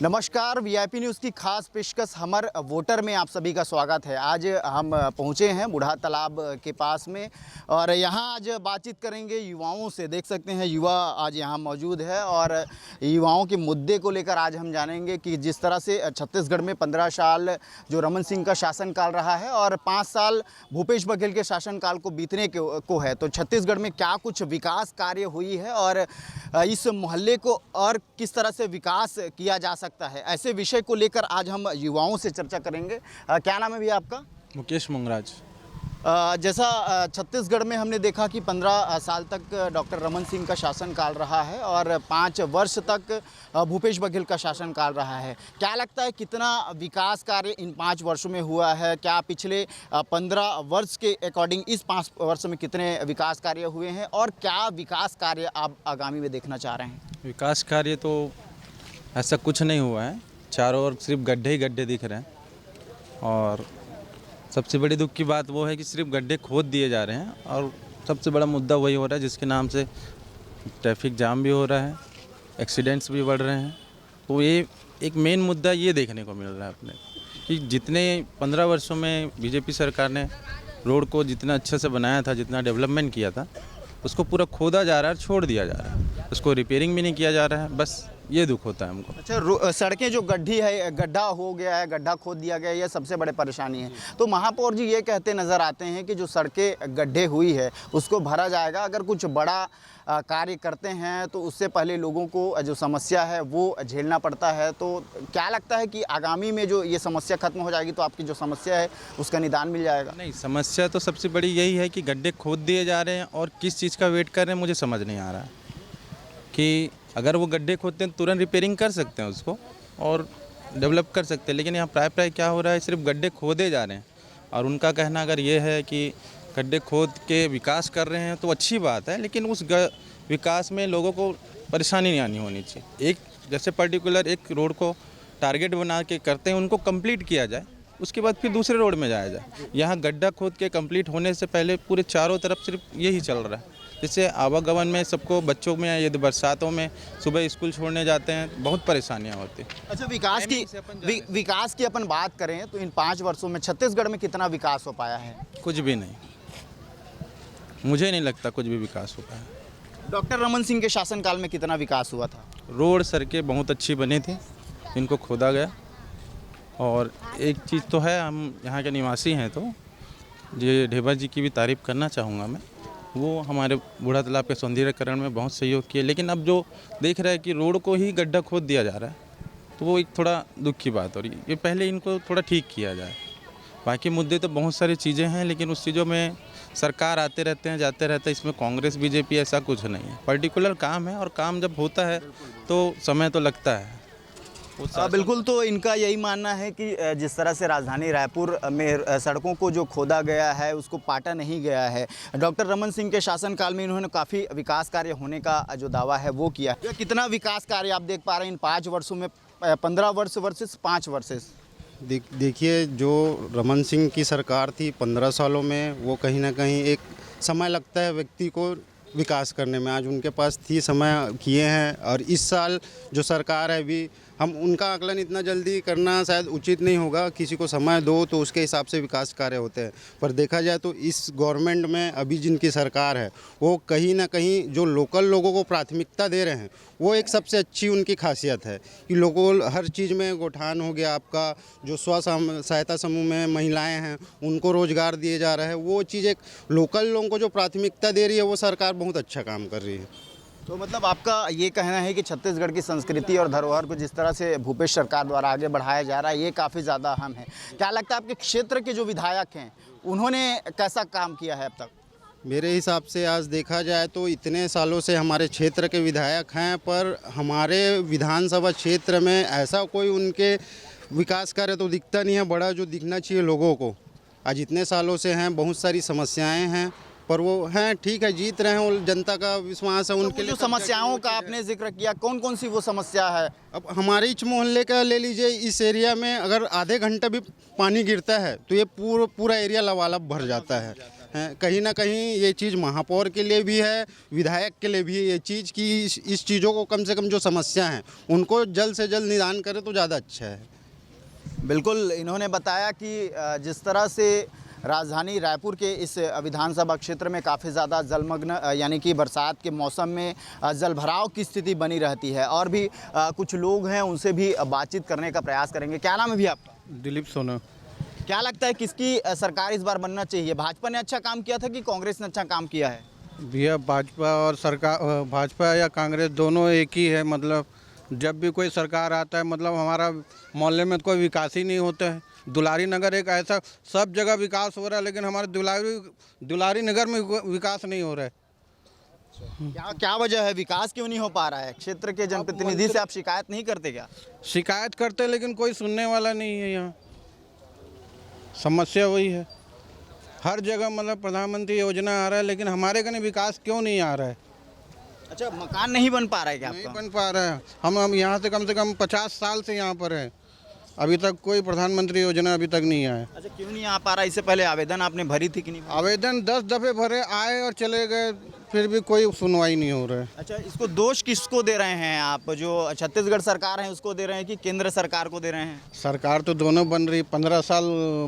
नमस्कार, VIP news की खास पेशकश हमर वोटर में आप सभी का स्वागत है। आज हम पहुंचे हैं बूढ़ा तालाब के पास में और यहां आज बातचीत करेंगे युवाओं से। देख सकते हैं युवा आज यहां मौजूद है और युवाओं के मुद्दे को लेकर आज हम जानेंगे कि जिस तरह से छत्तीसगढ़ में 15 साल जो रमन सिंह का शासनकाल रहा है और 5 साल भूपेश बघेल के शासनकाल को बीतने को है, तो छत्तीसगढ़ में क्या कुछ विकास कार्य हुई है और इस मोहल्ले को और किस तरह से विकास किया जा सकता है, ऐसे विषय को लेकर आज हम युवाओं से चर्चा करेंगे। क्या नाम है भैया आपका? मुकेश मंगराज। जैसा छत्तीसगढ़ में हमने देखा कि 15 साल तक डॉक्टर रमन सिंह का शासनकाल रहा है और 5 वर्ष तक भूपेश बघेल का शासनकाल रहा है। क्या लगता है कितना विकास कार्य इन 5 वर्षों में हुआ है? क्या पिछले 15 वर्ष के अकॉर्डिंग इस 5 वर्ष में कितने विकास कार्य हुए हैं और क्या विकास कार्य आप आगामी में देखना चाह रहे हैं? विकास कार्य तो ऐसा कुछ नहीं हुआ है, चारों ओर सिर्फ गड्ढे ही गड्ढे दिख रहे हैं और सबसे बड़ी दुख की बात वो है कि सिर्फ गड्ढे खोद दिए जा रहे हैं और सबसे बड़ा मुद्दा वही हो रहा है जिसके नाम से ट्रैफिक जाम भी हो रहा है, एक्सीडेंट्स भी बढ़ रहे हैं। तो ये एक मेन मुद्दा ये देखने को मिल रहा है अपने कि जितने 15 वर्षों में बीजेपी सरकार ने रोड को जितना अच्छे से बनाया था, जितना डेवलपमेंट किया था, उसको पूरा खोदा जा रहा है, छोड़ दिया जा रहा है, उसको रिपेयरिंग भी नहीं किया जा रहा है। बस ये दुख होता है हमको। अच्छा, सड़कें जो गड्ढा हो गया है, गड्ढा खोद दिया गया है, ये सबसे बड़े परेशानी है। तो महापौर जी ये कहते नज़र आते हैं कि जो सड़कें गड्ढे हुई है उसको भरा जाएगा। अगर कुछ बड़ा कार्य करते हैं तो उससे पहले लोगों को जो समस्या है वो झेलना पड़ता है। तो क्या लगता है कि आगामी में जो ये समस्या खत्म हो जाएगी तो आपकी जो समस्या है उसका निदान मिल जाएगा? नहीं, समस्या तो सबसे बड़ी यही है कि गड्ढे खोद दिए जा रहे हैं और किस चीज़ का वेट कर रहे हैं मुझे समझ नहीं आ रहा है कि अगर वो गड्ढे खोदते हैं तुरंत रिपेयरिंग कर सकते हैं उसको और डेवलप कर सकते हैं, लेकिन यहाँ प्राय क्या हो रहा है, सिर्फ गड्ढे खोदे जा रहे हैं। और उनका कहना अगर ये है कि गड्ढे खोद के विकास कर रहे हैं तो अच्छी बात है, लेकिन उस विकास में लोगों को परेशानी नहीं आनी होनी चाहिए। एक जैसे पर्टिकुलर एक रोड को टारगेट बना के करते हैं, उनको कंप्लीट किया जाए, उसके बाद फिर दूसरे रोड में जाया जाए। यहाँ गड्ढा खोद के कंप्लीट होने से पहले पूरे चारों तरफ सिर्फ यही चल रहा है, जिससे आवागमन में सबको, बच्चों में यदि बरसातों में सुबह स्कूल छोड़ने जाते हैं बहुत परेशानियाँ होती हैं। अच्छा, विकास की अपन बात करें तो इन 5 वर्षों में छत्तीसगढ़ में कितना विकास हो पाया है? कुछ भी नहीं, मुझे नहीं लगता कुछ भी विकास हो पाया। डॉक्टर रमन सिंह के शासनकाल में कितना विकास हुआ था? रोड सड़कें बहुत अच्छी बनी थी, इनको खोदा गया। और एक चीज़ तो है, हम यहाँ के निवासी हैं तो ये ढेबा जी की भी तारीफ़ करना चाहूँगा मैं। वो हमारे बूढ़ा तालाब के सौंदर्यीकरण में बहुत सहयोग किए, लेकिन अब जो देख रहा है कि रोड को ही गड्ढा खोद दिया जा रहा है तो वो एक थोड़ा दुख की बात हो रही है। ये पहले इनको थोड़ा ठीक किया जाए। बाकी मुद्दे तो बहुत सारी चीज़ें हैं, लेकिन उस चीज़ों में सरकार आते रहते हैं, जाते रहते हैं। इसमें कांग्रेस बीजेपी ऐसा कुछ नहीं है, पर्टिकुलर काम है और काम जब होता है तो समय तो लगता है। बिल्कुल, तो इनका यही मानना है कि जिस तरह से राजधानी रायपुर में सड़कों को जो खोदा गया है उसको पाटा नहीं गया है। डॉक्टर रमन सिंह के शासनकाल में इन्होंने काफ़ी विकास कार्य होने का जो दावा है वो किया। कितना विकास कार्य आप देख पा रहे हैं इन 5 वर्षों में? 15 वर्ष वर्सेस 5 वर्सेस? देखिए, जो रमन सिंह की सरकार थी 15 सालों में, वो कहीं ना कहीं एक समय लगता है व्यक्ति को विकास करने में। आज उनके पास थी, समय किए हैं। और इस साल जो सरकार है अभी, हम उनका आकलन इतना जल्दी करना शायद उचित नहीं होगा। किसी को समय दो तो उसके हिसाब से विकास कार्य होते हैं। पर देखा जाए तो इस गवर्नमेंट में अभी जिनकी सरकार है वो कहीं ना कहीं जो लोकल लोगों को प्राथमिकता दे रहे हैं, वो एक सबसे अच्छी उनकी खासियत है कि लोगों हर चीज़ में, गोठान हो गया आपका, जो स्व सहायता समूह में महिलाएं हैं उनको रोज़गार दिए जा रहा है, वो चीज़ एक लोकल लोगों को जो प्राथमिकता दे रही है वो सरकार बहुत अच्छा काम कर रही है। तो मतलब आपका ये कहना है कि छत्तीसगढ़ की संस्कृति और धरोहर को जिस तरह से भूपेश सरकार द्वारा आगे बढ़ाया जा रहा है ये काफ़ी ज़्यादा अहम है। क्या लगता है आपके क्षेत्र के जो विधायक हैं उन्होंने कैसा काम किया है अब तक? मेरे हिसाब से आज देखा जाए तो इतने सालों से हमारे क्षेत्र के विधायक हैं, पर हमारे विधानसभा क्षेत्र में ऐसा कोई उनके विकास कार्य तो दिखता नहीं है बड़ा, जो दिखना चाहिए लोगों को। आज इतने सालों से हैं, बहुत सारी समस्याएं हैं, पर वो हैं, ठीक है, जीत रहे हैं और जनता का विश्वास है उनके लिए। जो समस्याओं का आपने जिक्र किया, कौन कौन सी वो समस्या है? अब हमारे इस मोहल्ले का ले लीजिए, इस एरिया में अगर आधे घंटे भी पानी गिरता है तो ये पूरा एरिया लबालब भर जाता हैं। कहीं ना कहीं ये चीज़ महापौर के लिए भी है, विधायक के लिए भी है ये चीज़ कि इस चीज़ों को कम से कम जो समस्या हैं उनको जल्द से जल्द निदान करे तो ज़्यादा अच्छा है। बिल्कुल, इन्होंने बताया कि जिस तरह से राजधानी रायपुर के इस विधानसभा क्षेत्र में काफ़ी ज़्यादा जलमग्न यानी कि बरसात के मौसम में जलभराव की स्थिति बनी रहती है और भी कुछ लोग हैं उनसे भी बातचीत करने का प्रयास करेंगे। क्या नाम है भी आपका? दिलीप सोना। क्या लगता है किसकी सरकार इस बार बनना चाहिए? भाजपा ने अच्छा काम किया था कि कांग्रेस ने अच्छा काम किया है? भैया भाजपा और सरकार, भाजपा या कांग्रेस दोनों एक ही है। मतलब जब भी कोई सरकार आता है, मतलब हमारा मोहल्ले में कोई विकास ही नहीं होता है। दुलारी नगर एक ऐसा, सब जगह विकास हो रहा है लेकिन हमारे दुलारी नगर में विकास नहीं हो रहा है। क्या वजह है, विकास क्यों नहीं हो पा रहा है? क्षेत्र के जनप्रतिनिधि से आप शिकायत नहीं करते क्या? शिकायत करते लेकिन कोई सुनने वाला नहीं है। यहाँ समस्या वही है, हर जगह मतलब प्रधानमंत्री योजना आ रहा है लेकिन हमारे कने विकास क्यों नहीं आ रहा है? अच्छा, मकान नहीं बन पा रहा है क्या नहीं आपका? बन पा रहा है। हम यहाँ से कम 50 साल से यहाँ पर हैं, अभी तक कोई प्रधानमंत्री योजना अभी तक नहीं आया। अच्छा, क्यों नहीं आ पा रहा? इससे पहले आवेदन आपने भरी थी कि नहीं? आवेदन 10 दफ़े भरे, आए और चले गए, फिर भी कोई सुनवाई नहीं हो रहा है। अच्छा, इसको दोष किसको दे रहे हैं आप? जो छत्तीसगढ़ सरकार है उसको दे रहे हैं कि केंद्र सरकार को दे रहे हैं? सरकार तो दोनों बन रही, 15 साल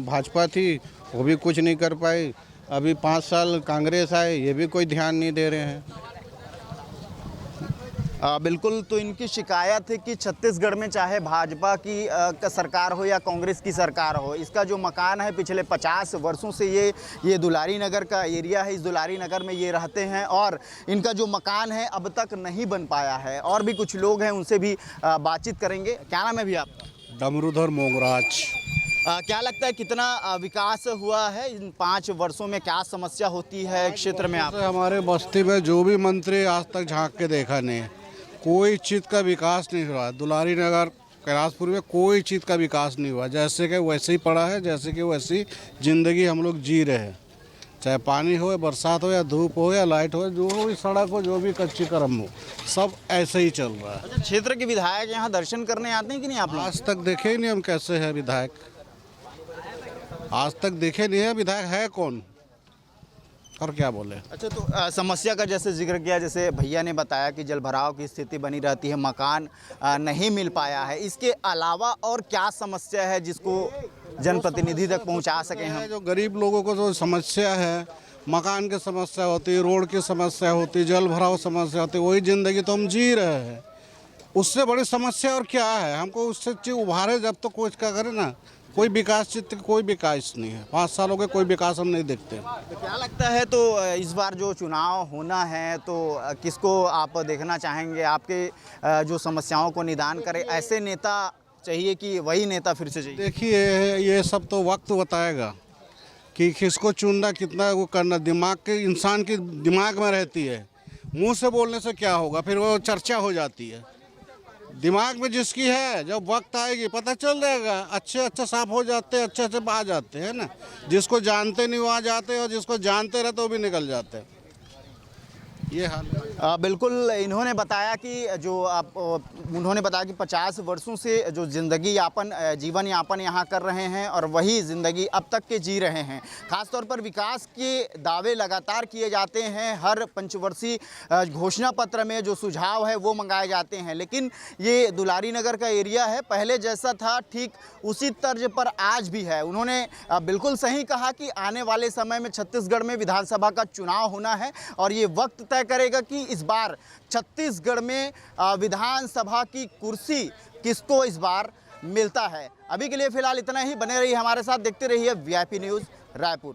भाजपा थी वो भी कुछ नहीं कर पाई, अभी 5 साल कांग्रेस आए ये भी कोई ध्यान नहीं दे रहे हैं। बिल्कुल, तो इनकी शिकायत है कि छत्तीसगढ़ में चाहे भाजपा की सरकार हो या कांग्रेस की सरकार हो, इसका जो मकान है पिछले 50 वर्षों से ये दुलारी नगर का एरिया है, इस दुलारी नगर में ये रहते हैं और इनका जो मकान है अब तक नहीं बन पाया है। और भी कुछ लोग हैं उनसे भी बातचीत करेंगे। क्या नाम है भी आपका? डमरूधर मोगराज। क्या लगता है कितना विकास हुआ है इन 5 वर्षों में? क्या समस्या होती है क्षेत्र में आप? हमारे बस्ती में जो भी मंत्री आज तक झांक के देखा नहीं, कोई चीज़ का विकास नहीं हुआ। दुलारी नगर कैलाशपुर में कोई चीज़ का विकास नहीं हुआ, जैसे कि वैसे ही पड़ा है, जैसे कि वैसी ज़िंदगी हम लोग जी रहे हैं। चाहे पानी हो, बरसात हो या धूप हो या लाइट हो, जो भी सड़क हो, जो भी कच्ची कर्म हो, सब ऐसे ही चल रहा है। अच्छा, क्षेत्र के विधायक यहाँ दर्शन करने आते हैं कि नहीं आप लोग? आज तक देखे ही नहीं हम कैसे है विधायक, आज तक देखे नहीं है विधायक है कौन और क्या बोले। अच्छा, तो समस्या का जैसे जिक्र किया, जैसे भैया ने बताया कि जलभराव की स्थिति बनी रहती है, मकान नहीं मिल पाया है, इसके अलावा और क्या समस्या है जिसको जनप्रतिनिधि तक पहुंचा सकें हम? जो गरीब लोगों को जो समस्या है, मकान की समस्या होती है, रोड की समस्या होती है, जल भराव समस्या होती है, वही ज़िंदगी तो हम जी रहे हैं। उससे बड़ी समस्या और क्या है? हमको उससे चीज़ उभारे जब तो कुछ क्या करें ना। कोई विकास चित्र, कोई विकास नहीं है, 5 सालों के कोई विकास हम नहीं देखते। तो क्या लगता है, तो इस बार जो चुनाव होना है तो किसको आप देखना चाहेंगे? आपके जो समस्याओं को निदान करे ऐसे नेता चाहिए कि वही नेता फिर से चाहिए? देखिए, ये सब तो वक्त बताएगा कि किसको चुनना, कितना वो करना। दिमाग के इंसान के दिमाग में रहती है, मुंह से बोलने से क्या होगा, फिर वो चर्चा हो जाती है। दिमाग में जिसकी है, जब वक्त आएगी पता चल जाएगा। अच्छे साफ हो जाते हैं, अच्छे आ जाते हैं ना। जिसको जानते नहीं वो आ जाते हैं और जिसको जानते रहते वो भी निकल जाते हैं। ये हाल है। बिल्कुल, इन्होंने बताया कि उन्होंने बताया कि 50 वर्षों से जो जीवन यापन यहाँ कर रहे हैं और वही ज़िंदगी अब तक के जी रहे हैं। ख़ासतौर पर विकास के दावे लगातार किए जाते हैं, हर पंचवर्षीय घोषणा पत्र में जो सुझाव है वो मंगाए जाते हैं, लेकिन ये दुलारी नगर का एरिया है, पहले जैसा था ठीक उसी तर्ज पर आज भी है। उन्होंने बिल्कुल सही कहा कि आने वाले समय में छत्तीसगढ़ में विधानसभा का चुनाव होना है और ये वक्त तय करेगा कि इस बार छत्तीसगढ़ में विधानसभा की कुर्सी किसको इस बार मिलता है। अभी के लिए फिलहाल इतना ही। बने रहिए हमारे साथ, देखते रहिए VIP न्यूज़ रायपुर।